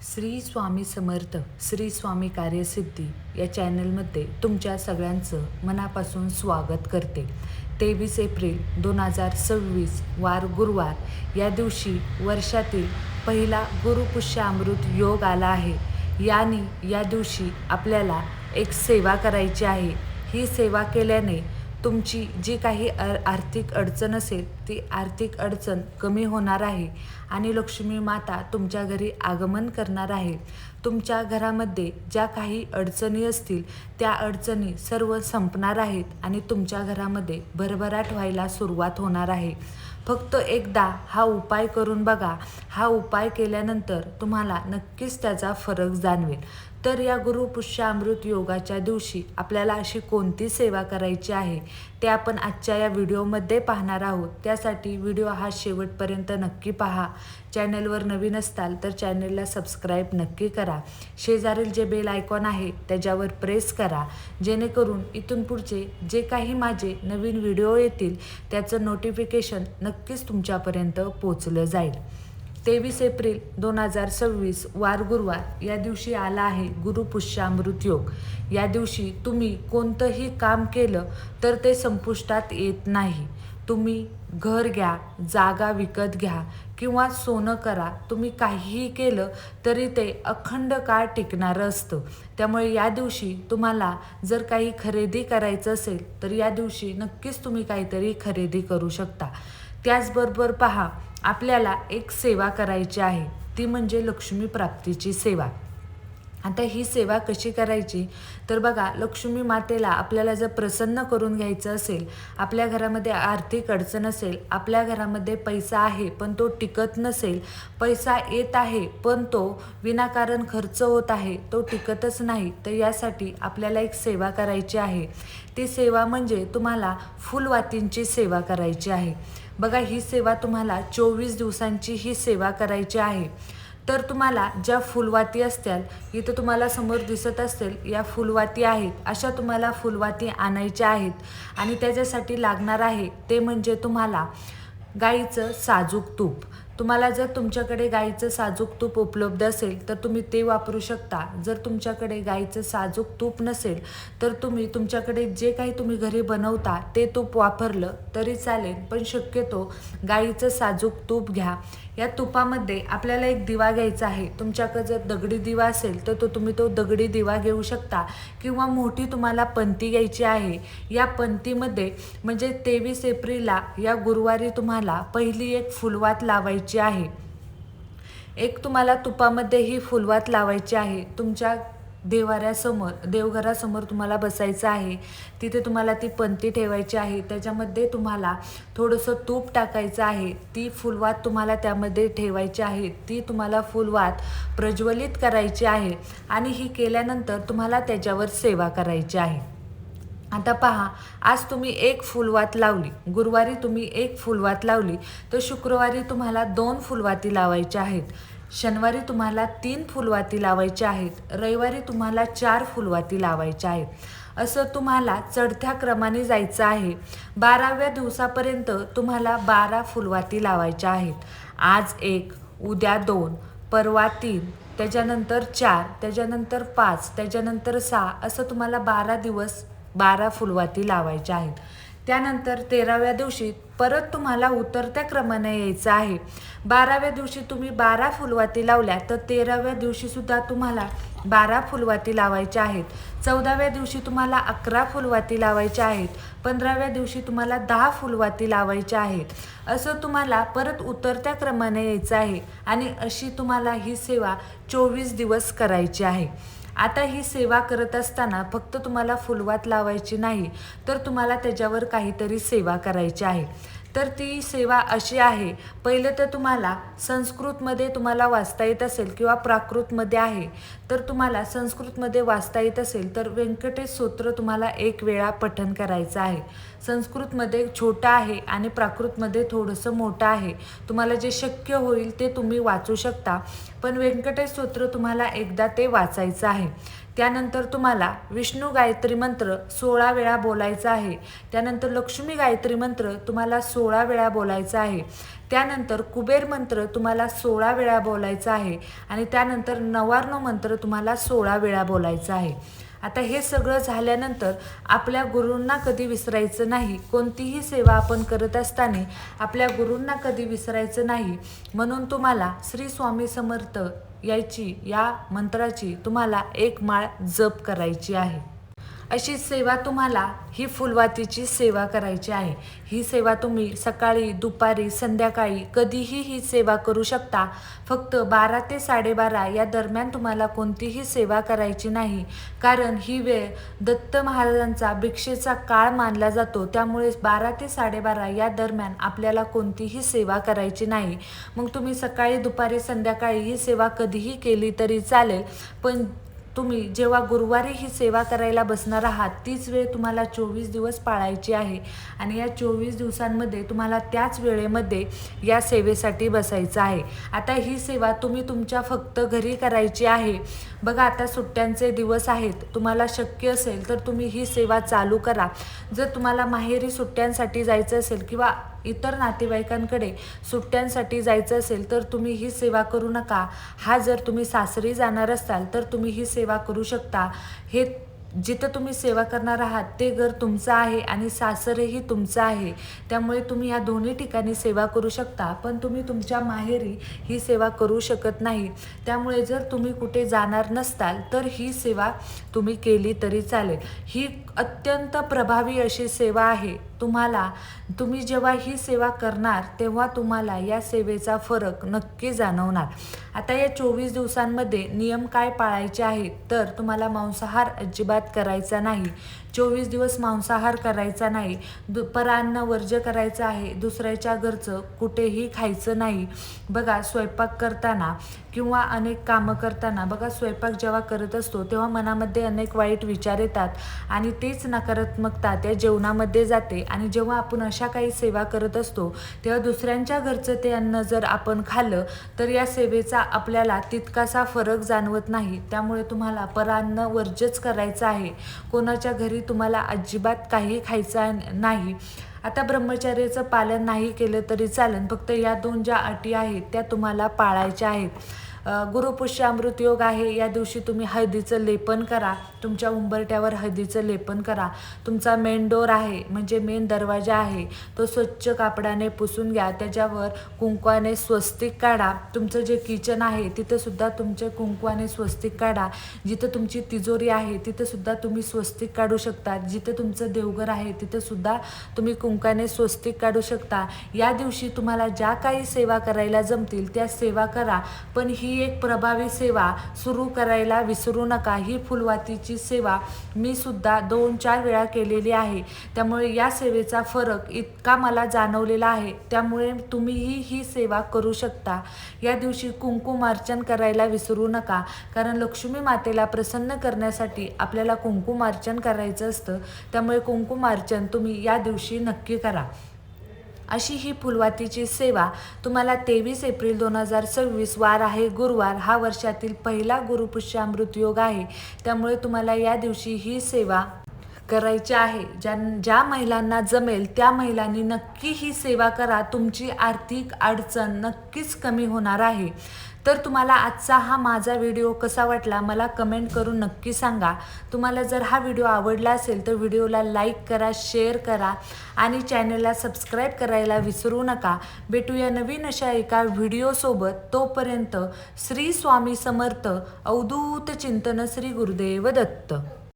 श्री स्वामी समर्थ श्री स्वामी कार्यसिद्धी या चॅनलमध्ये तुमच्या सगळ्यांचं मनापासून स्वागत करते. 23 एप्रिल 2026 वार गुरुवार या दिवशी वर्षातील पहिला गुरुपुष्य अमृत योग आला आहे. या दिवशी आपल्याला एक सेवा करायची आहे. ही सेवा केल्याने तुमची जी काही आर्थिक अडचण असेल ती आर्थिक अडचण कमी होणार आहे आणि लक्ष्मी माता तुमच्या घरी आगमन करणार आहे. तुमच्या घरामध्ये ज्या काही अडचणी असतील त्या अडचणी सर्व संपणार आहेत आणि तुमच्या घरामध्ये भरभराट व्हायला सुरुवात होणार आहे. फक्त एकदा हा उपाय करून बघा. हा उपाय केल्यानंतर तुम्हाला नक्कीच त्याचा फरक जाणवेल. तर या गुरुपुष्य अमृत योगाच्या दिवशी आपल्याला अशी कोणती सेवा करायची आहे ते आपण आजच्या या व्हिडिओमध्ये पाहणार आहोत. त्यासाठी व्हिडिओ हा शेवटपर्यंत नक्की पहा. चॅनलवर नवीन असताल तर चॅनलला सबस्क्राईब नक्की करा. शेजारील जे बेल आयकॉन आहे त्याच्यावर प्रेस करा, जेणेकरून इथून पुढचे जे काही माझे नवीन व्हिडिओ येतील त्याचं नोटिफिकेशन नक्कीच तुमच्यापर्यंत पोचलं जाईल. 23 एप्रिल 2026 वार गुरुवार या दिवशी आला आहे गुरुपुष्य अमृत योग. या दिवशी तुम्ही कोणतंही काम केलं तर ते संपुष्टात येत नाही. तुम्ही घर घ्या, जागा विकत घ्या किंवा सोनं करा, तुम्ही काहीही केलं तरी ते अखंड काळ टिकणारं असतं. त्यामुळे या दिवशी तुम्हाला जर काही खरेदी करायचं असेल तर या दिवशी नक्कीच तुम्ही काहीतरी खरेदी करू शकता. त्याचबरोबर पहा, आपल्याला एक सेवा करायची आहे, ती म्हणजे लक्ष्मी प्राप्तीची सेवा. आता ही सेवा कशी करायची तर बघा, लक्ष्मी मातेला आपल्याला जर प्रसन्न करून घ्यायचं असेल, आपल्या घरामध्ये आर्थिक अडचण असेल, आपल्या घरामध्ये पैसा आहे पण तो टिकत नसेल, पैसा येत आहे पण तो विनाकारण खर्च होत आहे, तो टिकतच नाही, तर यासाठी आपल्याला एक सेवा करायची आहे. ती सेवा म्हणजे तुम्हाला फुलवातींची सेवा करायची आहे. बघा, ही सेवा तुम्हाला 24 दिवसांची ही सेवा करायची आहे. तर तुम्हाला ज्या फुलवाती असतील, इथं तुम्हाला समोर दिसत असेल या फुलवाती आहेत, अशा तुम्हाला फुलवाती आणायच्या आहेत. आणि त्याच्यासाठी लागणार आहे ते म्हणजे तुम्हाला गाईचं साजूक तूप. तुम्हाला जर तुमच्याकडे गाईचं साजूक तूप उपलब्ध असेल तर तुम्ही ते वापरू शकता. जर तुमच्याकडे गाईचं साजूक तूप नसेल तर तुम्ही तुमच्याकडे जे काही तुम्ही घरी बनवता ते तूप वापरलं तरी चालेल, पण शक्यतो गाईचं साजूक तूप घ्या. या तुपामध्ये आपल्याला एक दिवा घ्यायचा आहे. तुमच्याकडे जर दगडी दिवा असेल तर तुम्ही तो दगडी दिवा घेऊ शकता किंवा मोठी तुम्हाला पंती घ्यायची आहे. या पंतीमध्ये म्हणजे 23 एप्रिलला या गुरुवारी तुम्हाला पहिली एक फुलवात लावायची आहे. एक तुम्हाला तुपामध्ये ही फुलवात लावायची आहे. तुमच्या देवाऱ्यासमोर, देवघरासमोर तुम्हाला बसायचं आहे. तिथे तुम्हाला ती पंती ठेवायची आहे. त्याच्यामध्ये तुम्हाला थोडंसं तूप टाकायचं आहे. ती फुलवात तुम्हाला त्यामध्ये ठेवायची आहे. ती तुम्हाला फुलवात प्रज्वलित करायची आहे आणि ही केल्यानंतर तुम्हाला त्याच्यावर सेवा करायची आहे. आता पहा, आज तुम्ही एक फुलवात लावली, गुरुवारी तुम्ही एक फुलवात लावली, तर शुक्रवारी तुम्हाला 2 फुलवाती लावायच्या आहेत. शनिवारी तुम्हाला 3 फुलवाती लावायच्या आहेत. रविवारी तुम्हाला 4 फुलवाती लावायच्या आहेत. असं तुम्हाला चढत्या क्रमाने जायचं आहे. 12व्या दिवसापर्यंत तुम्हाला 12 फुलवाती लावायच्या आहेत. आज 1, उद्या 2, परवा 3, त्याच्यानंतर 4, त्याच्यानंतर 5, त्याच्यानंतर 6, असं तुम्हाला 12 दिवस 12 फुलवाती लावायच्या आहेत. त्यानंतर 13व्या दिवशी परत तुम्हाला उतरत्या क्रमाने यायचं आहे. 12व्या दिवशी तुम्ही 12 फुलवाती लावल्या तर 13व्या दिवशीसुद्धा तुम्हाला 12 फुलवाती लावायच्या आहेत. 14व्या दिवशी तुम्हाला 11 फुलवाती लावायच्या आहेत. 15व्या दिवशी तुम्हाला 10 फुलवाती लावायच्या आहेत. असं तुम्हाला परत उतरत्या क्रमाने यायचं आहे आणि अशी तुम्हाला ही सेवा 24 दिवस करायची आहे. आता ही सेवा करत असताना फक्त तुम्हाला फुलवात लावायची नाही, तर तुम्हाला त्याच्यावर काहीतरी सेवा करायची आहे. तर ती सेवा अशी आहे, पहिलं तर तुम्हाला संस्कृतमध्ये तुम्हाला वाचता येत असेल किंवा प्राकृतमध्ये आहे तर तुम्हाला संस्कृतमध्ये वाचता येत असेल तर व्यंकटेश स्तोत्र तुम्हाला 1 वेळा पठण करायचं आहे. संस्कृतमध्ये छोटं आहे आणि प्राकृतमध्ये थोडंसं मोठं आहे. तुम्हाला जे शक्य होईल ते तुम्ही वाचू शकता, पण व्यंकटेश स्तोत्र तुम्हाला एकदा ते वाचायचं आहे. त्यानंतर तुम्हाला विष्णू गायत्री मंत्र 16 वेळा बोलायचा आहे. त्यानंतर लक्ष्मी गायत्री मंत्र तुम्हाला 16 वेळा बोलायचा आहे. त्यानंतर कुबेर मंत्र तुम्हाला 16 वेळा बोलायचा आहे आणि त्यानंतर नवार्णव मंत्र तुम्हाला 16 वेळा बोलायचा आहे. आता हे सगळं झाल्यानंतर आपल्या गुरूंना कधी विसरायचं नाही. कोणतीही सेवा आपण करत असताना आपल्या गुरूंना कधी विसरायचं नाही. म्हणून तुम्हाला श्री स्वामी समर्थ या मंत्राची तुम्हाला 1 माळ जप करायची आहे. अशी सेवा तुम्हाला ही फुलवातीची सेवा करायची आहे. ही सेवा तुम्ही सकाळी, दुपारी, संध्याकाळी कधीही ही सेवा करू शकता. फक्त 12 ते 12:30 या दरम्यान तुम्हाला कोणतीही सेवा करायची नाही. कारण ही वेळ दत्त महाराजांचा भिक्षेचा काळ मानला जातो. त्यामुळे 12 ते 12:30 या दरम्यान आपल्याला कोणतीही सेवा करायची नाही. मग तुम्ही सकाळी, दुपारी, संध्याकाळी ही सेवा कधीही केली तरी चालेल. पण तुम्ही जेव्हा गुरुवारी ही सेवा करायला बसणार आहात तीच वेळ तुम्हाला 24 दिवस पाळायची आहे आणि या 24 दिवसांमध्ये तुम्हाला त्याच वेळेमध्ये या सेवेसाठी बसायचं आहे. आता ही सेवा तुम्ही तुमच्या फक्त घरी करायची आहे. बघा, आता सुट्ट्यांचे दिवस आहेत. तुम्हाला शक्य असेल तर तुम्ही ही सेवा चालू करा. जर तुम्हाला माहेरी सुट्ट्यांसाठी जायचं असेल किंवा इतर नातेवाईकांकडे सुट्ट्यांसाठी जायचं असेल तर तुम्ही ही सेवा करू नका. जर तुम्ही सासरी जाणार असाल तर तुम्ही ही सेवा करू शकता. हे जिथं तुम्ही सेवा करणार आहात ते घर तुमचं आहे आणि सासरही तुमचं आहे. त्यामुळे तुम्ही या दोन्ही ठिकाणी सेवा करू शकता. पण तुम्ही तुमच्या माहेरी ही सेवा करू शकत नाही. त्यामुळे जर तुम्ही कुठे जाणार नसताल तर ही सेवा तुम्ही केली तरी चालेल. ही अत्यंत प्रभावी अशी सेवा आहे. तुम्ही जेव्हा ही सेवा करणार तेव्हा तुम्हाला या सेवेचा फरक नक्की जाणवणार. आता या 24 दिवसांमध्ये नियम काय पाळायचे आहेत तर तुम्हाला मांसाहार अजिबात करायचा नाही. 24 दिवस मांसाहार करायचा नाही. परान्न वर्ज्य करायचं आहे. दुसऱ्याच्या घरचं कुठेही खायचं नाही. बघा, स्वयंपाक करताना किंवा अनेक कामं करताना बघा, स्वयंपाक जेव्हा करत असतो तेव्हा मनामध्ये अनेक वाईट विचार येतात आणि तेच नकारात्मकता त्या जेवणामध्ये जाते. आणि जेव्हा आपण अशा काही सेवा करत असतो तेव्हा दुसऱ्यांच्या घरचं ते अन्न जर आपण खाल्लं तर या सेवेचा आपल्याला तितकासा फरक जाणवत नाही. त्यामुळे तुम्हाला परान्न वर्ज्यच करायचं आहे. कोणाच्या घरी तुम्हाला अजिबात काही खायचं नाही. आता ब्रह्मचर्याचं पालन नाही केलं तरी चालेल. फक्त या 2 ज्या अटी आहेत त्या तुम्हाला पाळायच्या आहेत. गुरुपुष्य अमृत योग आहे. या दिवशी तुम्ही हळदीचं लेपन करा. तुमच्या उंबरट्यावर हळदीचं लेपन करा. तुमचा मेन डोर आहे म्हणजे मेन दरवाजा आहे तो स्वच्छ कापडाने पुसून घ्या. त्याच्यावर कुंकवाने स्वस्तिक काढा. तुमचं जे किचन आहे तिथंसुद्धा तुमचे कुंकवाने स्वस्तिक काढा. जिथं तुमची तिजोरी आहे तिथंसुद्धा तुम्ही स्वस्तिक काढू शकता. जिथं तुमचं देवघर आहे तिथंसुद्धा तुम्ही कुंकाने स्वस्तिक काढू शकता. या दिवशी तुम्हाला ज्या काही सेवा करायला जमतील त्या सेवा करा. पण ही एक प्रभावी सेवा सुरू करायला विसरू नका. ही फुलवातीची सेवा मी सुद्धा 2-4 वेळा केलेली आहे. त्यामुळे या सेवेचा फरक इतका मला जाणवलेला आहे. त्यामुळे तुम्हीही ही सेवा करू शकता. या दिवशी कुंकुमार्चन करायला विसरू नका. कारण लक्ष्मी मातेला प्रसन्न करण्यासाठी आपल्याला कुंकुमार्चन करायचं असतं. त्यामुळे कुंकुमार्चन तुम्ही या दिवशी नक्की करा. अशी ही फुलवातीची सेवा तुम्हाला 23 एप्रिल 2026 वार आहे गुरुवार. हा वर्षातील पहिला गुरुपुष्य अमृत योग आहे. त्यामुळे तुम्हाला या दिवशी ही सेवा करायची आहे. ज्या महिलांना जमेल त्या महिलांनी नक्की ही सेवा करा. तुमची आर्थिक अडचण नक्कीच कमी होणार आहे. तर तुम्हाला आजचा हा माझा व्हिडिओ कसा वाटला मला कमेंट करून नक्की सांगा. तुम्हाला जर हा व्हिडिओ आवडला असेल तर व्हिडिओला लाईक करा, शेअर करा आणि चॅनलला सबस्क्राईब करायला विसरू नका. भेटूया नवीन अशा एका व्हिडिओसोबत. तोपर्यंत श्री स्वामी समर्थ. अवधूत चिंतन. श्री गुरुदेव दत्त.